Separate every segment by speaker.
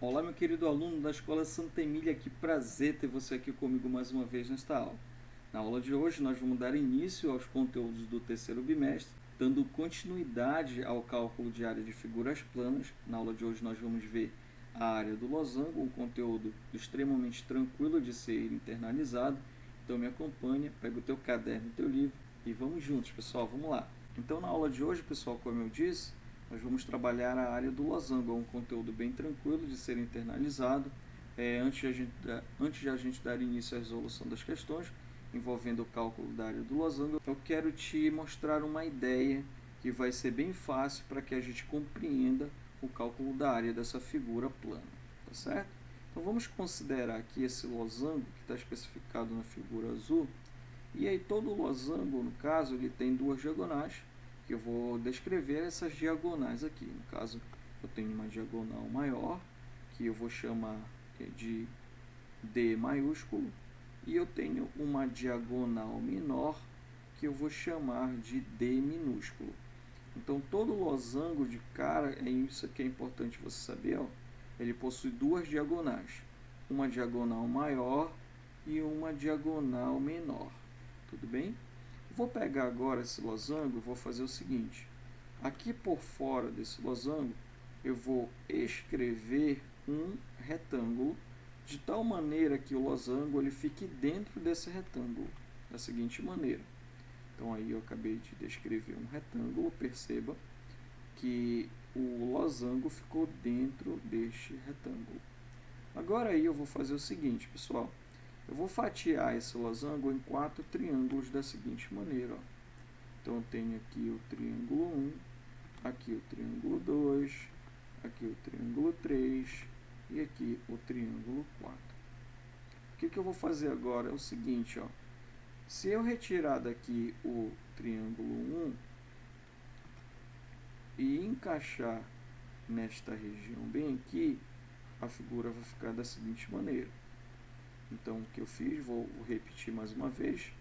Speaker 1: Olá, meu querido aluno da Escola Santa Emília, que prazer ter você aqui comigo mais uma vez nesta aula. Na aula de hoje, nós vamos dar início aos conteúdos do terceiro bimestre, dando continuidade ao cálculo de área de figuras planas. Na aula de hoje, nós vamos ver a área do losango, um conteúdo extremamente tranquilo de ser internalizado. Então, me acompanha, pega o teu caderno e o teu livro e vamos juntos, pessoal, vamos lá. Então, na aula de hoje, pessoal, como eu disse, nós vamos trabalhar a área do losango, é um conteúdo bem tranquilo de ser internalizado. Antes de a gente dar início à resolução das questões envolvendo o cálculo da área do losango, eu quero te mostrar uma ideia que vai ser bem fácil para que a gente compreenda o cálculo da área dessa figura plana, tá certo? Então vamos considerar aqui esse losango que está especificado na figura azul, e aí todo losango, no caso, ele tem duas diagonais, que eu vou descrever essas diagonais aqui. No caso, eu tenho uma diagonal maior, que eu vou chamar de D maiúsculo, e eu tenho uma diagonal menor, que eu vou chamar de D minúsculo. Então, todo losango de cara, é isso que é importante você saber, ó, ele possui duas diagonais, uma diagonal maior e uma diagonal menor. Tudo bem? Vou pegar agora esse losango e vou fazer o seguinte. Aqui por fora desse losango, eu vou escrever um retângulo de tal maneira que o losango ele fique dentro desse retângulo, da seguinte maneira. Então, aí eu acabei de descrever um retângulo, perceba que o losango ficou dentro deste retângulo. Agora aí eu vou fazer o seguinte, pessoal. Eu vou fatiar esse losango em 4 triângulos da seguinte maneira. Ó. Então, eu tenho aqui o triângulo 1, aqui o triângulo 2, aqui o triângulo 3 e aqui o triângulo 4. O que eu vou fazer agora é o seguinte, ó. Se eu retirar daqui o triângulo 1 e encaixar nesta região bem aqui, a figura vai ficar da seguinte maneira. Então, o que eu fiz, vou repetir mais uma vez,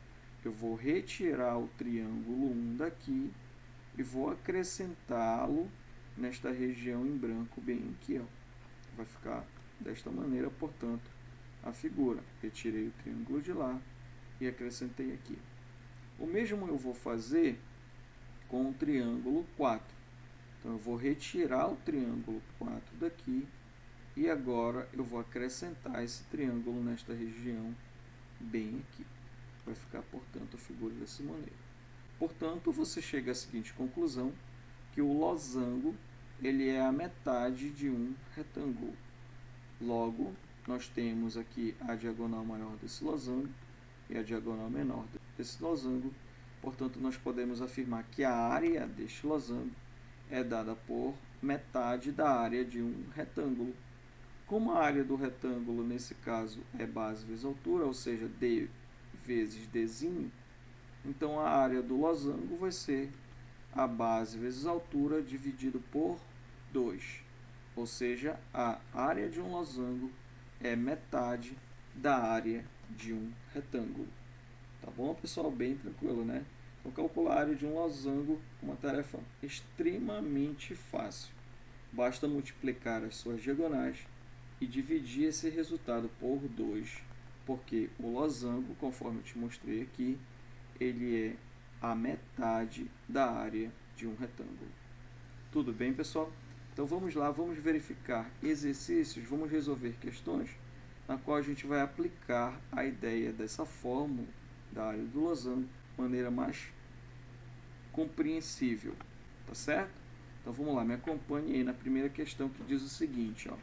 Speaker 1: eu vou retirar o triângulo 1 daqui e vou acrescentá-lo nesta região em branco bem aqui, ó. Vai ficar desta maneira, portanto, a figura. Retirei o triângulo de lá e acrescentei aqui. O mesmo eu vou fazer com o triângulo 4. Então, eu vou retirar o triângulo 4 daqui e agora eu vou acrescentar esse triângulo nesta região bem aqui. Vai ficar, portanto, a figura dessa maneira. Portanto, você chega à seguinte conclusão, que o losango ele é a metade de um retângulo. Logo, nós temos aqui a diagonal maior desse losango e a diagonal menor desse losango. Portanto, nós podemos afirmar que a área deste losango é dada por metade da área de um retângulo. Como a área do retângulo, nesse caso, é base vezes altura, ou seja, D vezes Dzinho, então a área do losango vai ser a base vezes altura dividido por 2. Ou seja, a área de um losango é metade da área de um retângulo. Tá bom, pessoal? Bem tranquilo, né? Então, calcular a área de um losango é uma tarefa extremamente fácil. Basta multiplicar as suas diagonais e dividir esse resultado por 2, porque o losango, conforme eu te mostrei aqui, ele é a metade da área de um retângulo. Tudo bem, pessoal? Então vamos lá, vamos verificar exercícios, vamos resolver questões na qual a gente vai aplicar a ideia dessa fórmula da área do losango de maneira mais compreensível, tá certo? Então vamos lá, me acompanhe aí na primeira questão que diz o seguinte, ó.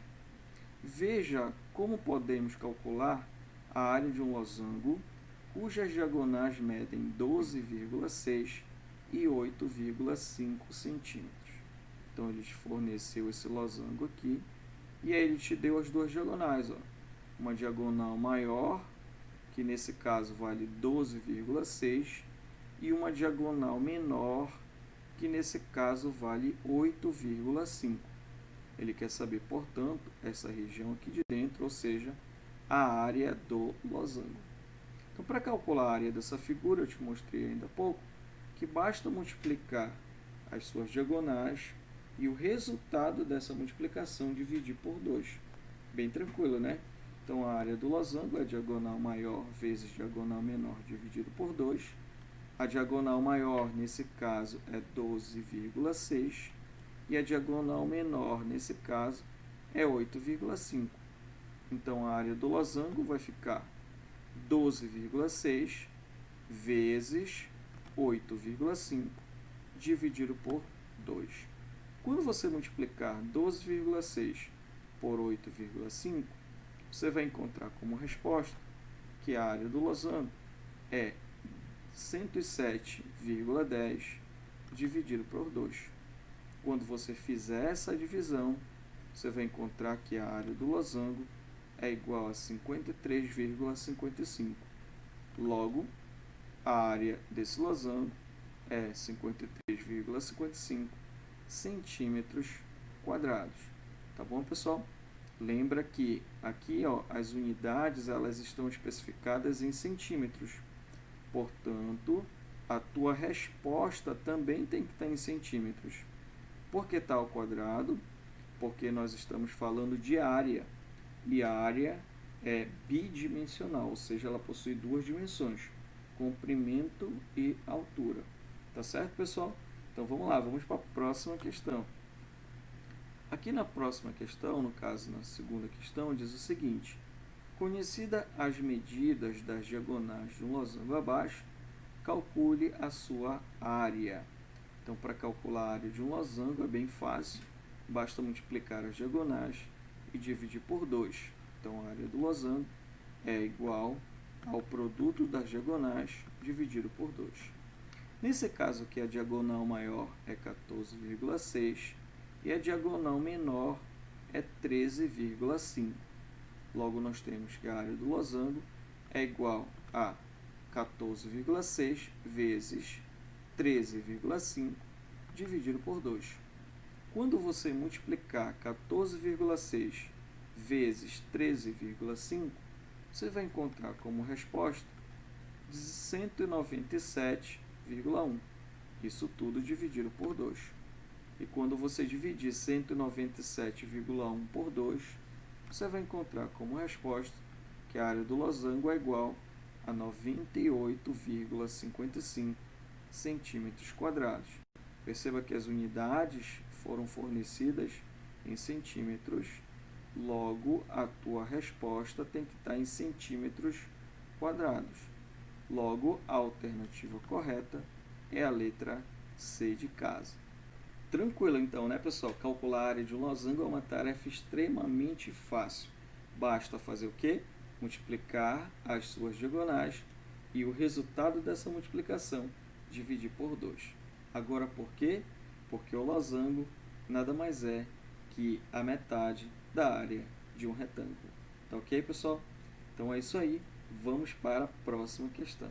Speaker 1: Veja como podemos calcular a área de um losango cujas diagonais medem 12,6 e 8,5 centímetros. Então, ele te forneceu esse losango aqui e aí ele te deu as duas diagonais. Ó. Uma diagonal maior, que nesse caso vale 12,6, e uma diagonal menor, que nesse caso vale 8,5. Ele quer saber, portanto, essa região aqui de dentro, ou seja, a área do losango. Então, para calcular a área dessa figura, eu te mostrei ainda há pouco, que basta multiplicar as suas diagonais e o resultado dessa multiplicação dividir por 2. Bem tranquilo, né? Então, a área do losango é a diagonal maior vezes diagonal menor dividido por 2. A diagonal maior, nesse caso, é 12,6. E a diagonal menor, nesse caso, é 8,5. Então, a área do losango vai ficar 12,6 vezes 8,5 dividido por 2. Quando você multiplicar 12,6 por 8,5, você vai encontrar como resposta que a área do losango é 107,10 dividido por 2. Quando você fizer essa divisão, você vai encontrar que a área do losango é igual a 53,55. Logo, a área desse losango é 53,55 centímetros quadrados. Tá bom, pessoal? Lembra que aqui, as unidades elas estão especificadas em centímetros. Portanto, a tua resposta também tem que estar em centímetros. Por que está ao quadrado? Porque nós estamos falando de área. E a área é bidimensional, ou seja, ela possui duas dimensões, comprimento e altura. Tá certo, pessoal? Então vamos lá, vamos para a próxima questão. Aqui na próxima questão, no caso na segunda questão, diz o seguinte: conhecida as medidas das diagonais de um losango abaixo, calcule a sua área. Então, para calcular a área de um losango é bem fácil, basta multiplicar as diagonais e dividir por 2. Então, a área do losango é igual ao produto das diagonais dividido por 2. Nesse caso aqui, a diagonal maior é 14,6 e a diagonal menor é 13,5. Logo, nós temos que a área do losango é igual a 14,6 vezes 13,5 dividido por 2. Quando você multiplicar 14,6 vezes 13,5, você vai encontrar como resposta 197,1. Isso tudo dividido por 2. E quando você dividir 197,1 por 2, você vai encontrar como resposta que a área do losango é igual a 98,55 centímetros quadrados. Perceba que as unidades foram fornecidas em centímetros, logo a tua resposta tem que estar em centímetros quadrados. Logo, a alternativa correta é a letra C de casa. Tranquilo então, né, pessoal? Calcular a área de um losango é uma tarefa extremamente fácil. Basta fazer o quê? Multiplicar as suas diagonais e o resultado dessa multiplicação dividir por 2. Agora, por quê? Porque o losango nada mais é que a metade da área de um retângulo. Tá ok, pessoal? Então é isso aí. Vamos para a próxima questão.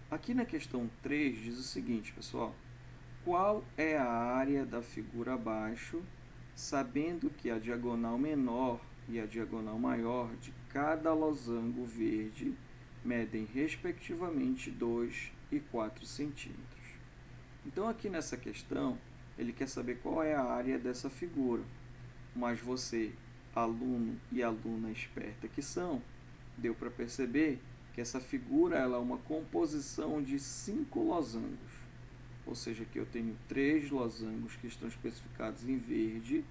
Speaker 1: Aqui na questão 3 diz o seguinte, pessoal: qual é a área da figura abaixo, sabendo que a diagonal menor e a diagonal maior de cada losango verde medem respectivamente 2 e 4 centímetros. Então, aqui nessa questão, ele quer saber qual é a área dessa figura. Mas você, aluno e aluna esperta que são, deu para perceber que essa figura ela é uma composição de 5 losangos. Ou seja, que eu tenho 3 losangos que estão especificados em verde.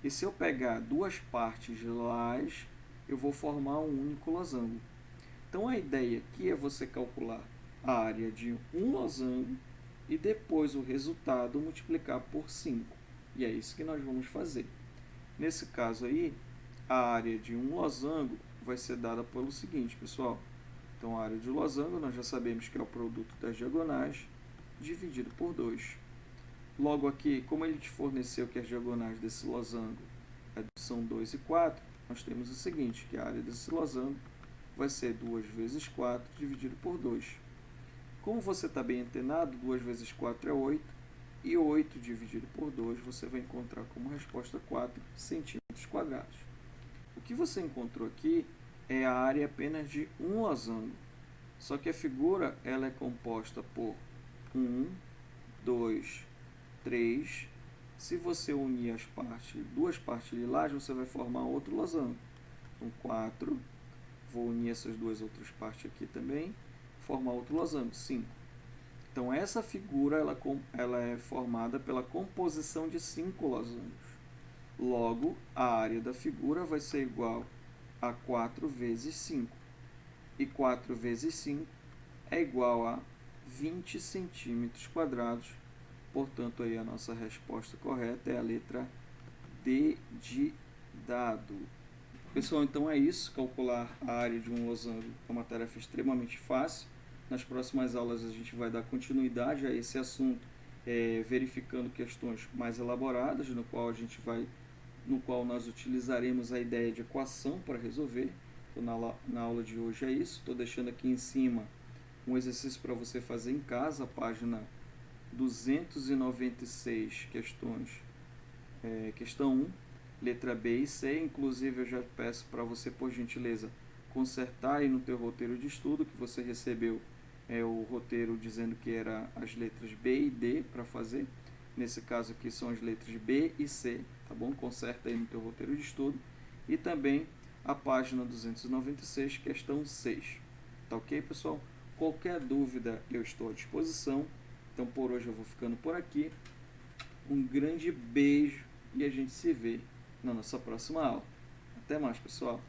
Speaker 1: E se eu pegar duas partes laterais, eu vou formar um único losango. Então, a ideia aqui é você calcular a área de um losango e depois o resultado multiplicar por 5. E é isso que nós vamos fazer. Nesse caso aí, a área de um losango vai ser dada pelo seguinte, pessoal. Então, a área de losango nós já sabemos que é o produto das diagonais dividido por 2. Logo aqui, como ele te forneceu que as diagonais desse losango são 2 e 4, nós temos o seguinte, que a área desse losango vai ser 2 vezes 4 dividido por 2. Como você está bem antenado, 2 vezes 4 é 8, e 8 dividido por 2 você vai encontrar como resposta 4 centímetros quadrados. O que você encontrou aqui é a área apenas de um losango, só que a figura ela é composta por 1, 2, 3, Se você unir as duas partes lilás, você vai formar outro losango. Então, 4, vou unir essas duas outras partes aqui também, formar outro losango, 5. Então, essa figura ela é formada pela composição de 5 losangos. Logo, a área da figura vai ser igual a 4 vezes 5. E 4 vezes 5 é igual a 20 centímetros quadrados. Portanto, aí a nossa resposta correta é a letra D de dado. Pessoal, então é isso. Calcular a área de um losango é uma tarefa extremamente fácil. Nas próximas aulas a gente vai dar continuidade a esse assunto, verificando questões mais elaboradas, no qual nós utilizaremos a ideia de equação para resolver. Então, na aula de hoje é isso. Estou deixando aqui em cima um exercício para você fazer em casa, a página 296, questão 1, letra B e C. Inclusive, eu já peço para você, por gentileza, consertar aí no teu roteiro de estudo, que você recebeu o roteiro dizendo que era as letras B e D para fazer. Nesse caso aqui são as letras B e C, tá bom? Conserta aí no teu roteiro de estudo. E também a página 296, questão 6. Tá ok, pessoal? Qualquer dúvida eu estou à disposição. Então, por hoje eu vou ficando por aqui. Um grande beijo e a gente se vê na nossa próxima aula. Até mais, pessoal!